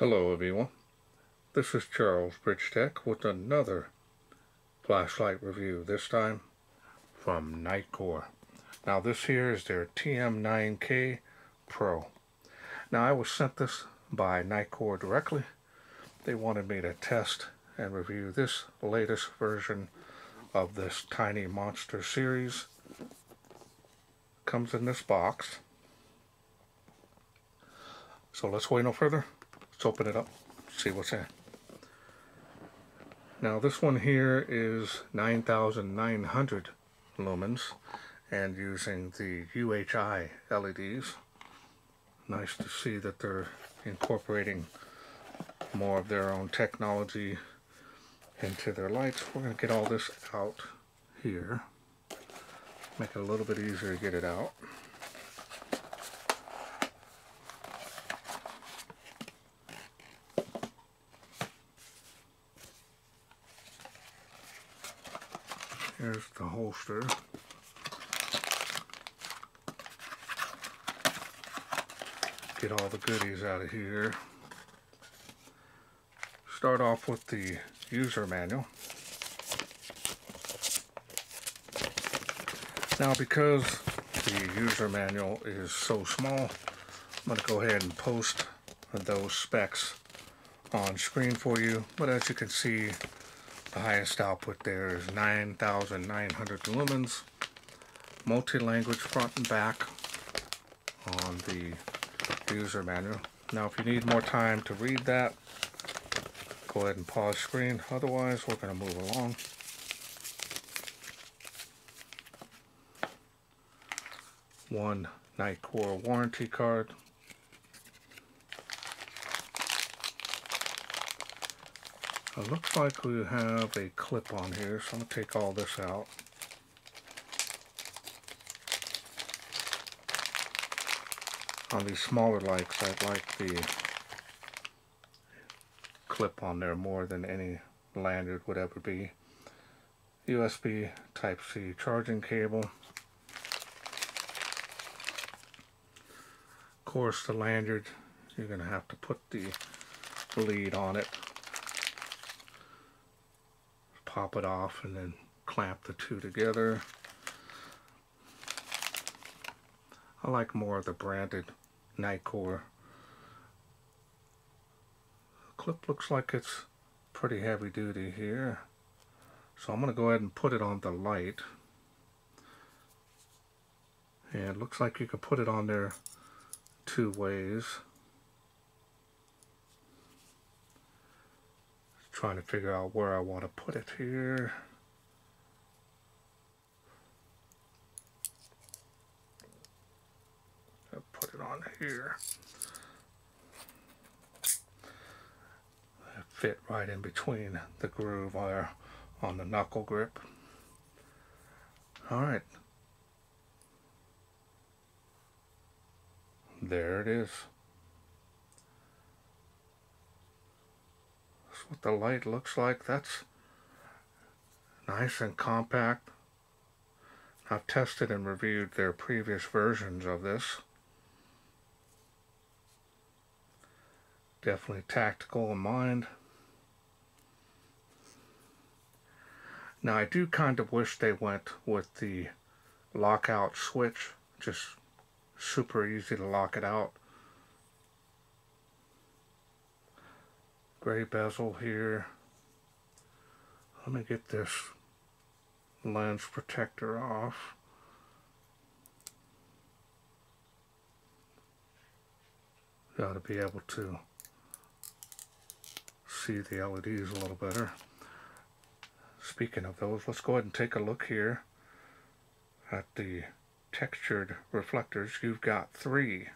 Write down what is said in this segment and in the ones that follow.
Hello everyone, this is Charles BridgTec with another flashlight review, this time from Nitecore. Now this here is their TM9K Pro. Now I was sent this by Nitecore directly. They wanted me to test and review this latest version of this tiny monster series. Comes in this box. So let's wait no further. Let's open it up, see what's in. Now this one here is 9,900 lumens and using the UHI LEDs. Nice to see that they're incorporating more of their own technology into their lights. We're going to get all this out here. Make it a little bit easier to get it out. Here's the holster. Get all the goodies out of here. Start off with the user manual. Now because the user manual is so small, I'm going to go ahead and post those specs on screen for you. But as you can see, the highest output there is 9,900 lumens, multi-language front and back on the user manual. Now if you need more time to read that, go ahead and pause screen. Otherwise, we're going to move along. One Nitecore warranty card. It looks like we have a clip on here, so I'm going to take all this out. On these smaller lights, I like the clip on there more than any lanyard would ever be. USB Type-C charging cable. Of course, the lanyard, you're going to have to put the lead on it. Pop it off and then clamp the two together. I like more of the branded Nitecore. The clip looks like it's pretty heavy duty here. So I'm going to go ahead and put it on the light. And it looks like you can put it on there two ways. Trying to figure out where I want to put it here. I'll put it on here. Fit right in between the groove there on the knuckle grip. Alright. There it is. What the light looks like. That's nice and compact. I've tested and reviewed their previous versions of this. Definitely tactical in mind. Now I do kind of wish they went with the lockout switch, just super easy to lock it out. Gray bezel here. Let me get this lens protector off. Got to be able to see the LEDs a little better. Speaking of those, let's go ahead and take a look here at the textured reflectors. You've got 3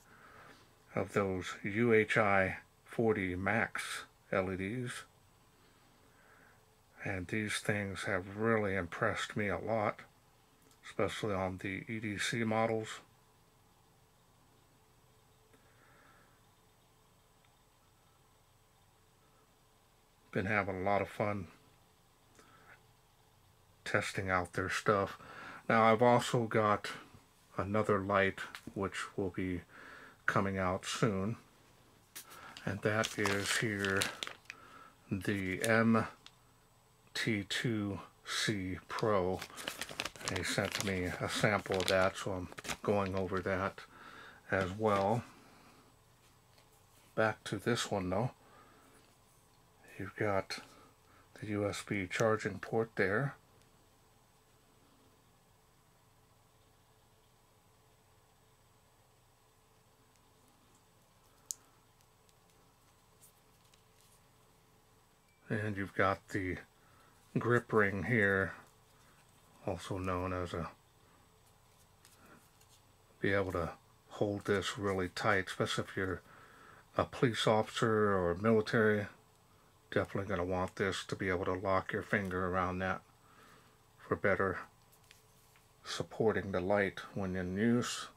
of those UHI 40 Max LEDs, and these things have really impressed me a lot, especially on the EDC models. Been having a lot of fun testing out their stuff. Now I've also got another light which will be coming out soon, and that is here the MT2C Pro. They sent me a sample of that, so I'm going over that as well. Back to this one though. You've got the USB charging port there. And you've got the grip ring here, also known as be able to hold this really tight, especially if you're a police officer or military. Definitely going to want this to be able to lock your finger around that for better supporting the light when in use.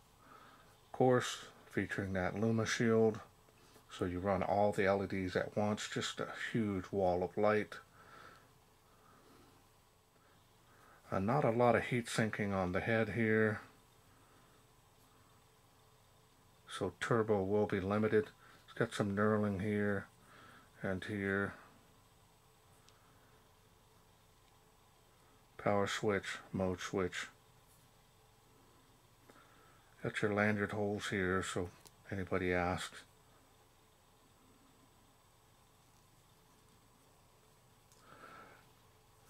Of course, featuring that LuminShield, so you run all the LEDs at once, just a huge wall of light. Not a lot of heat sinking on the head here, so turbo will be limited. It's got some knurling here and here. Power switch, mode switch. Got your lanyard holes here, so anybody asks.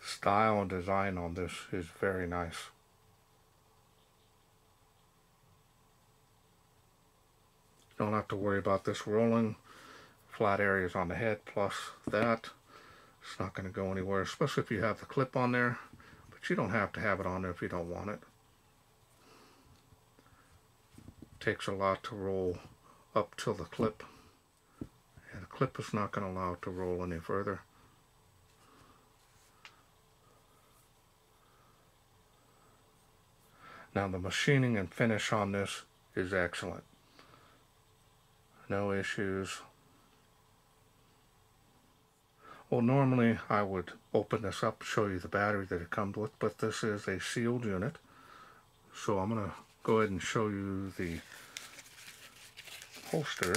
Style and design on this is very nice. Don't have to worry about this rolling. Flat areas on the head plus that. It's not going to go anywhere, especially if you have the clip on there, but you don't have to have it on there if you don't want it. Takes a lot to roll up till the clip, and the clip is not going to allow it to roll any further. Now the machining and finish on this is excellent. No issues. Well, normally I would open this up, show you the battery that it comes with, but this is a sealed unit. So I'm going to go ahead and show you the holster.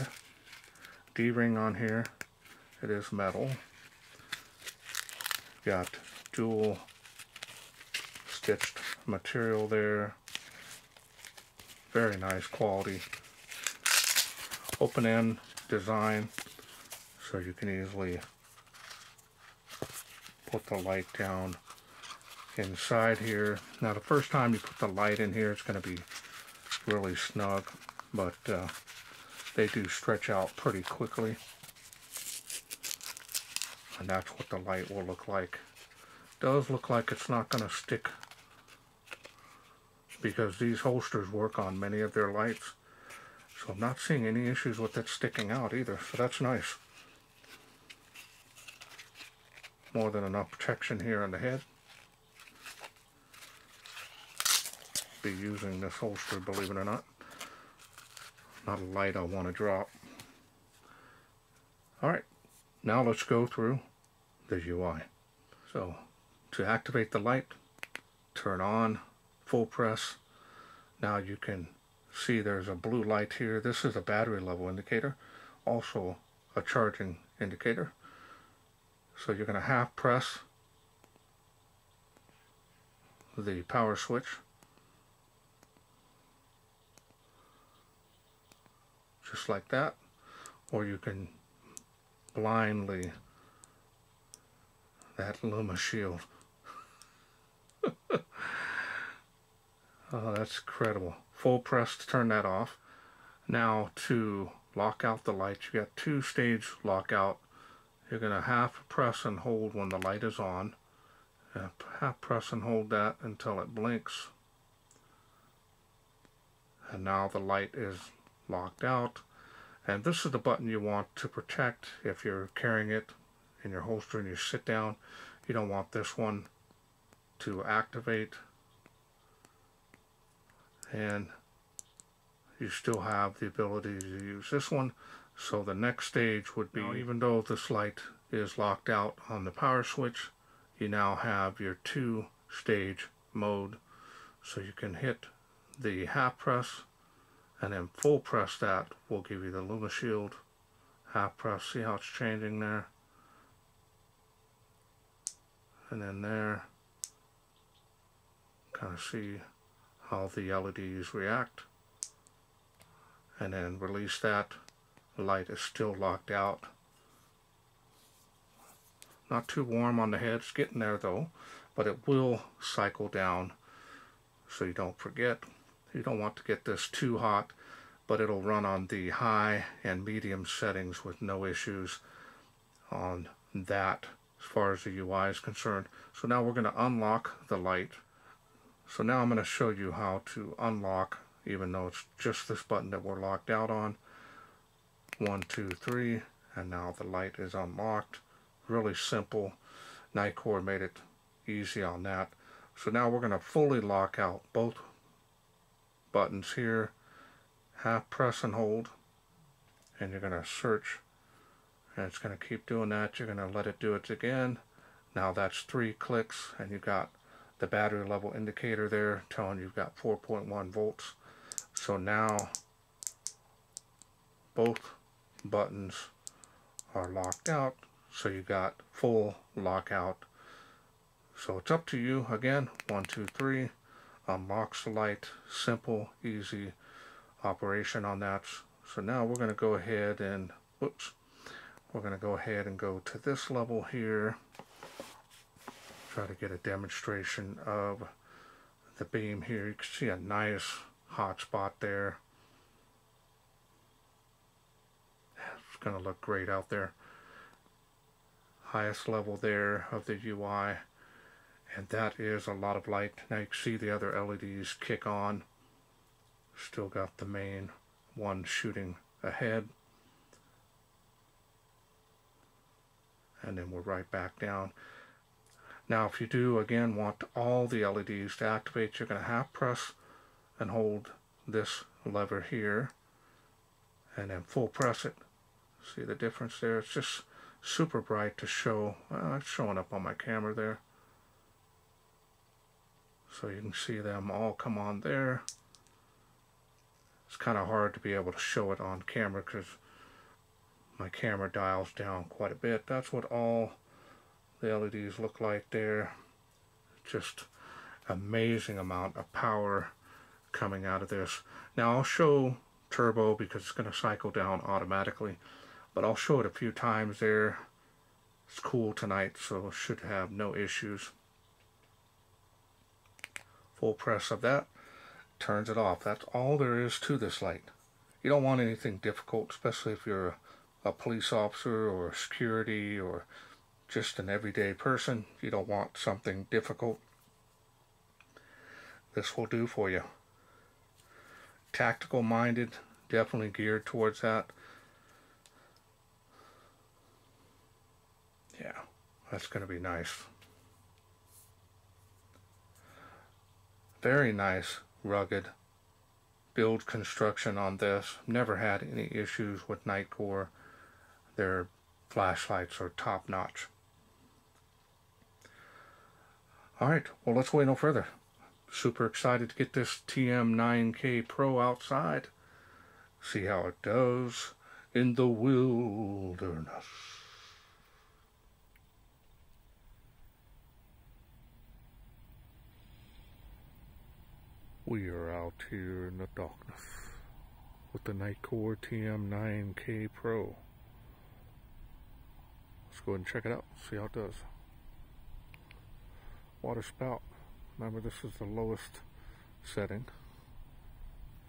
D-ring on here. It is metal. Got dual stitched material there. Very nice quality. Open end design, so you can easily put the light down inside here. Now the first time you put the light in here, it's going to be really snug, but they do stretch out pretty quickly, and that's what the light will look like. It does look like it's not going to stick, because these holsters work on many of their lights, so I'm not seeing any issues with it sticking out either, so that's nice. More than enough protection here on the head. Be using this holster, believe it or not. Not a light I want to drop. Alright, now let's go through the UI. So, to activate the light, turn on, full press. Now you can see there's a blue light here. This is a battery level indicator, also a charging indicator. So you're going to half press the power switch, just like that, or you can blindly, that LuminShield. Oh, that's incredible. Full press to turn that off. Now to lock out the light, you got two-stage lockout. You're going to half press and hold when the light is on. Half press and hold that until it blinks. And now the light is locked out. And this is the button you want to protect if you're carrying it in your holster and you sit down. You don't want this one to activate. And you still have the ability to use this one. So the next stage would be, even though this light is locked out on the power switch, you now have your two-stage mode. So you can hit the half press and then full press. That will give you the LuminShield, half press, see how it's changing there, and then there, kind of see how the LEDs react, and then release that. The light is still locked out. Not too warm on the head, it's getting there though, but it will cycle down, so you don't forget. You don't want to get this too hot, but it'll run on the high and medium settings with no issues on that as far as the UI is concerned. So now we're going to unlock the light. So now I'm going to show you how to unlock, even though it's just this button that we're locked out on. 1, 2, 3, and now the light is unlocked. Really simple. Nitecore made it easy on that. So now we're going to fully lock out both buttons here. Half press and hold, and you're going to search, and it's going to keep doing that. You're going to let it do it again. Now that's 3 clicks, and you've got the battery level indicator there telling you've got 4.1 volts. So now both buttons are locked out, so you got full lockout. So it's up to you. Again, 1, 2, 3 unlocks the light. Simple, easy operation on that. So now we're going to go ahead and we're going to go ahead and go to this level here. Try to get a demonstration of the beam here. You can see a nice hot spot there. It's going to look great out there. Highest level there of the UI, and that is a lot of light. Now you can see the other LEDs kick on. Still got the main one shooting ahead, and then we're right back down. Now if you do again want all the LEDs to activate, you're going to half press and hold this lever here, and then full press it. See the difference there? It's just super bright to show. It's showing up on my camera there, so you can see them all come on there. It's kind of hard to be able to show it on camera because my camera dials down quite a bit. That's what all the LEDs look like there. Just amazing amount of power coming out of this. Now I'll show turbo because it's going to cycle down automatically, but I'll show it a few times there. It's cool tonight, so should have no issues. Full press of that turns it off. That's all there is to this light. You don't want anything difficult, especially if you're a police officer or security or just an everyday person. You don't want something difficult. This will do for you. Tactical minded, definitely geared towards that. Yeah, that's going to be nice. Very nice, rugged build construction on this. Never had any issues with Nitecore. Their flashlights are top notch. Alright, well let's wait no further. Super excited to get this TM9K Pro outside. See how it does in the wilderness. We are out here in the darkness with the Nitecore TM9K Pro. Let's go ahead and check it out, see how it does. Water spout. Remember, this is the lowest setting,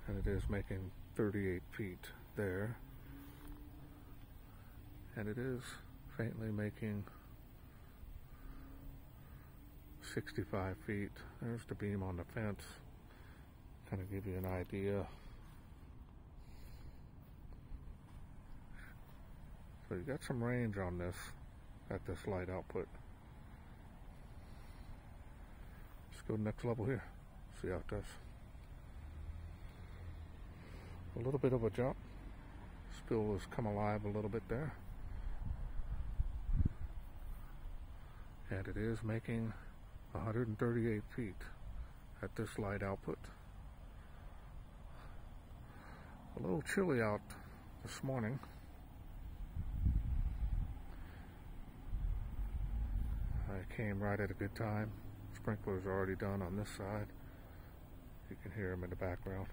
and it is making 38 feet there, and it is faintly making 65 feet. There's the beam on the fence. Kind of give you an idea. So you got some range on this at this light output. Let's go to the next level here. See how it does. A little bit of a jump. Still has come alive a little bit there. And it is making 138 feet at this light output. A little chilly out this morning. I came right at a good time. Sprinklers already done on this side. You can hear them in the background.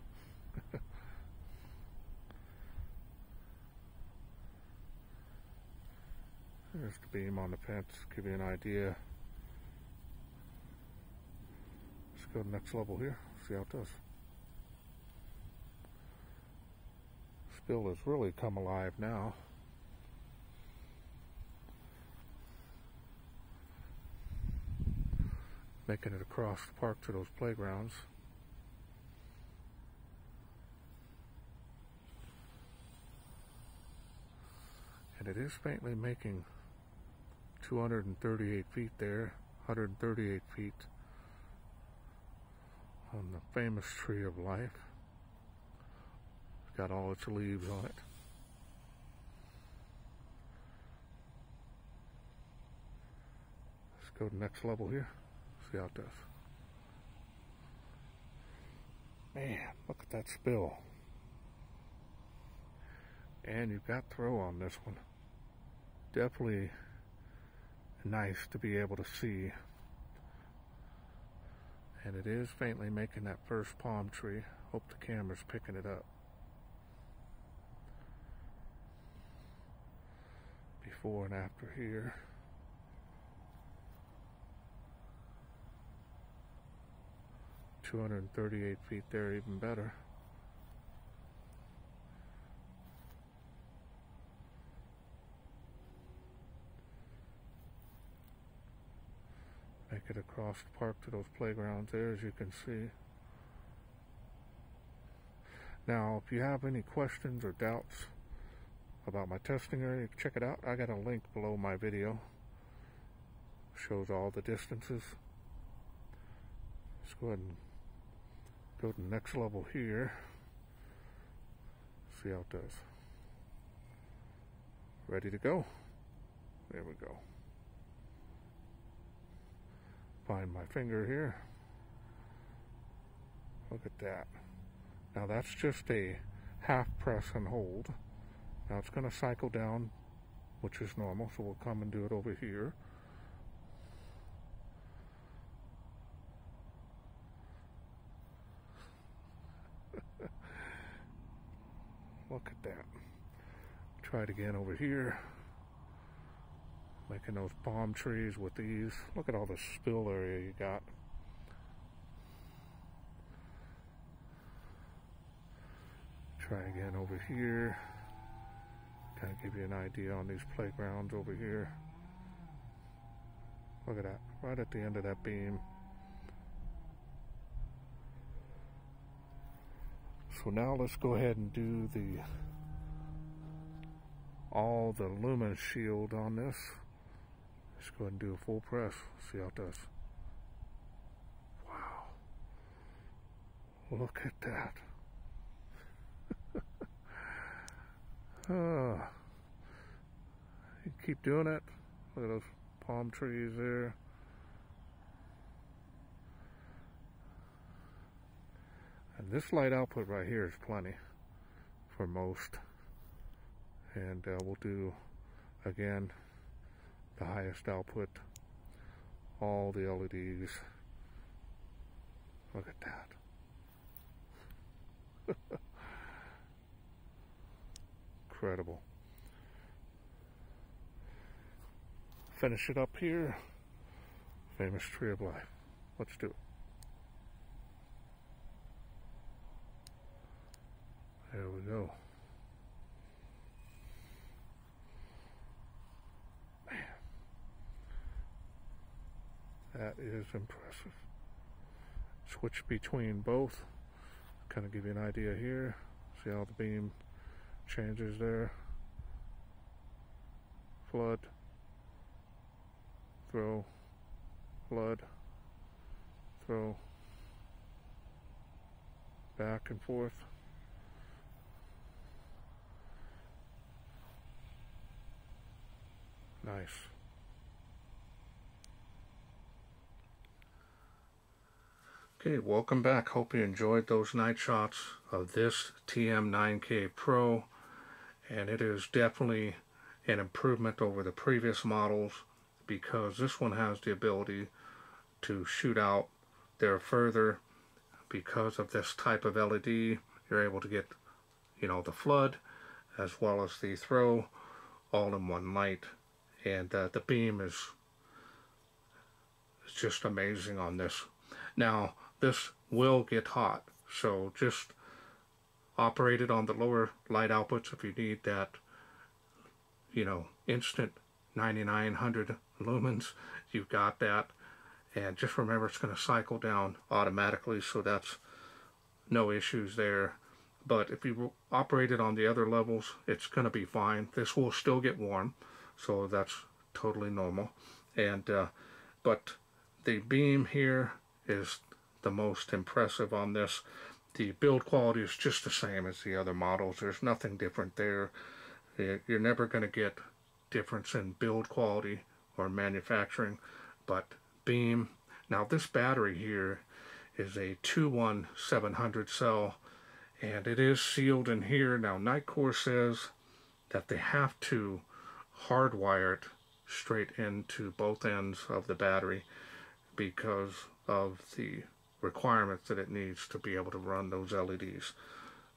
There's the beam on the fence, give you an idea. Let's go to the next level here, see how it does. Spill has really come alive now. Making it across the park to those playgrounds. And it is faintly making 238 feet there, 138 feet on the famous tree of life. It's got all its leaves on it. Let's go to the next level here, see how it does. Man, look at that spill. And you've got throw on this one. Definitely nice to be able to see. And it is faintly making that first palm tree. Hope the camera's picking it up. Before and after here. $238 feet there, even better. Make it across the park to those playgrounds there, as you can see. Now, if you have any questions or doubts about my testing area, check it out. I got a link below my video. Shows all the distances. Let's go ahead and go to the next level here. See how it does. Ready to go? There we go. Find my finger here. Look at that. Now that's just a half press and hold. Now it's going to cycle down, which is normal, so we'll come and do it over here. Look at that. Try it again over here. Making those palm trees with these. Look at all the spill area you got. Try again over here. Kind of give you an idea on these playgrounds over here. Look at that, right at the end of that beam. So now let's go ahead and do all the LuminShield on this. Let's go ahead and do a full press, see how it does. Wow. Look at that. You keep doing it. Look at those palm trees there. And this light output right here is plenty for most. And we'll do, again, the highest output, all the LEDs. Look at that. Incredible. Finish it up here. Famous tree of life. Let's do it. There we go. Man. That is impressive. Switch between both. Kind of give you an idea here. See how the beam changes there. Flood. Throw. Flood. Throw. Back and forth. Nice. Okay, welcome back. Hope you enjoyed those night shots of this TM9K Pro, and it is definitely an improvement over the previous models because this one has the ability to shoot out there further. Because of this type of LED, you're able to get, you know, the flood as well as the throw all in one light, and the beam is just amazing on this. Now this will get hot, so just operate it on the lower light outputs if you need that, you know, instant 9900 lumens. You've got that, and just remember it's going to cycle down automatically, so that's no issues there. But if you operate it on the other levels, it's going to be fine. This will still get warm, so that's totally normal. And but the beam here is the most impressive on this. The build quality is just the same as the other models. There's nothing different there. You're never going to get difference in build quality or manufacturing, but beam. Now this battery here is a 21700 cell, and it is sealed in here. Now Nitecore says that they have to hardwire it straight into both ends of the battery because of the requirements that it needs to be able to run those LEDs.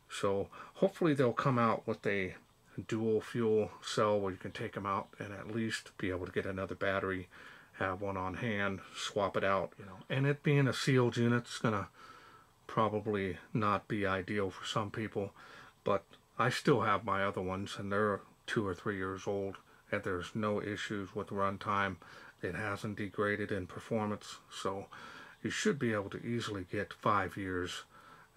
So hopefully they'll come out with a dual fuel cell where you can take them out and at least be able to get another battery, have one on hand, swap it out, you know. And it being a sealed unit, it's gonna probably not be ideal for some people, but I still have my other ones and they're 2 or 3 years old, and there's no issues with runtime. It hasn't degraded in performance, so you should be able to easily get 5 years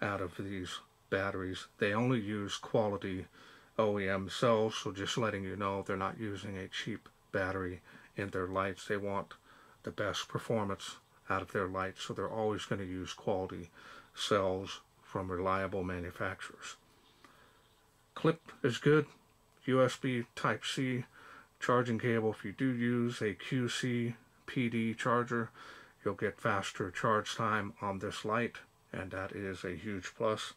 out of these batteries. They only use quality OEM cells, so just letting you know, they're not using a cheap battery in their lights. They want the best performance out of their lights, so they're always going to use quality cells from reliable manufacturers. Clip is good. USB Type-C charging cable. If you do use a QC PD charger, you'll get faster charge time on this light, and that is a huge plus.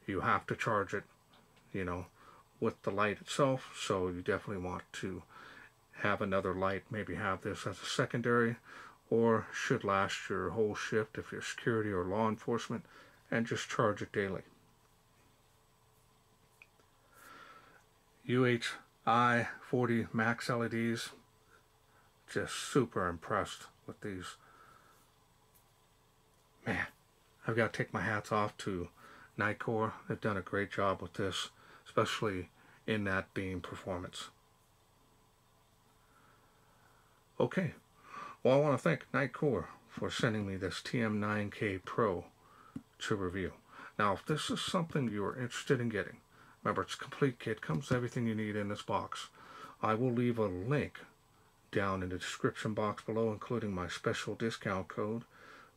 You have to charge it, you know, with the light itself, so you definitely want to have another light, maybe have this as a secondary, or should last your whole shift if you're security or law enforcement, and just charge it daily. UHI 40 Max LEDs, just super impressed with these. Man, I've got to take my hats off to Nitecore. They've done a great job with this, especially in that beam performance. Okay, well, I want to thank Nitecore for sending me this TM9K Pro to review. Now, if this is something you are interested in getting, remember, it's a complete kit, comes with everything you need in this box. I will leave a link down in the description box below, including my special discount code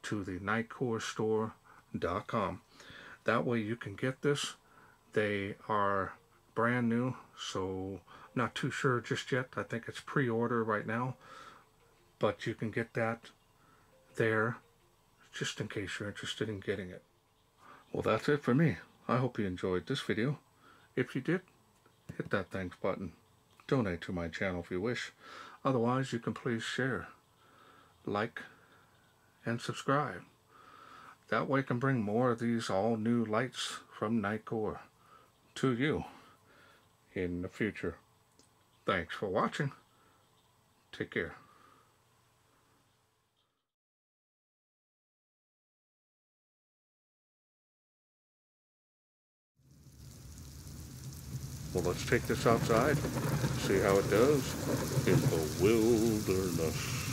to the NitecoreStore.com. That way you can get this. They are brand new, so not too sure just yet. I think it's pre-order right now, but you can get that there just in case you're interested in getting it. Well, that's it for me. I hope you enjoyed this video. If you did, hit that thanks button. Donate to my channel if you wish. Otherwise, you can please share, like, and subscribe. That way I can bring more of these all-new lights from Nitecore to you in the future. Thanks for watching. Take care. Well, let's take this outside, see how it does in the wilderness.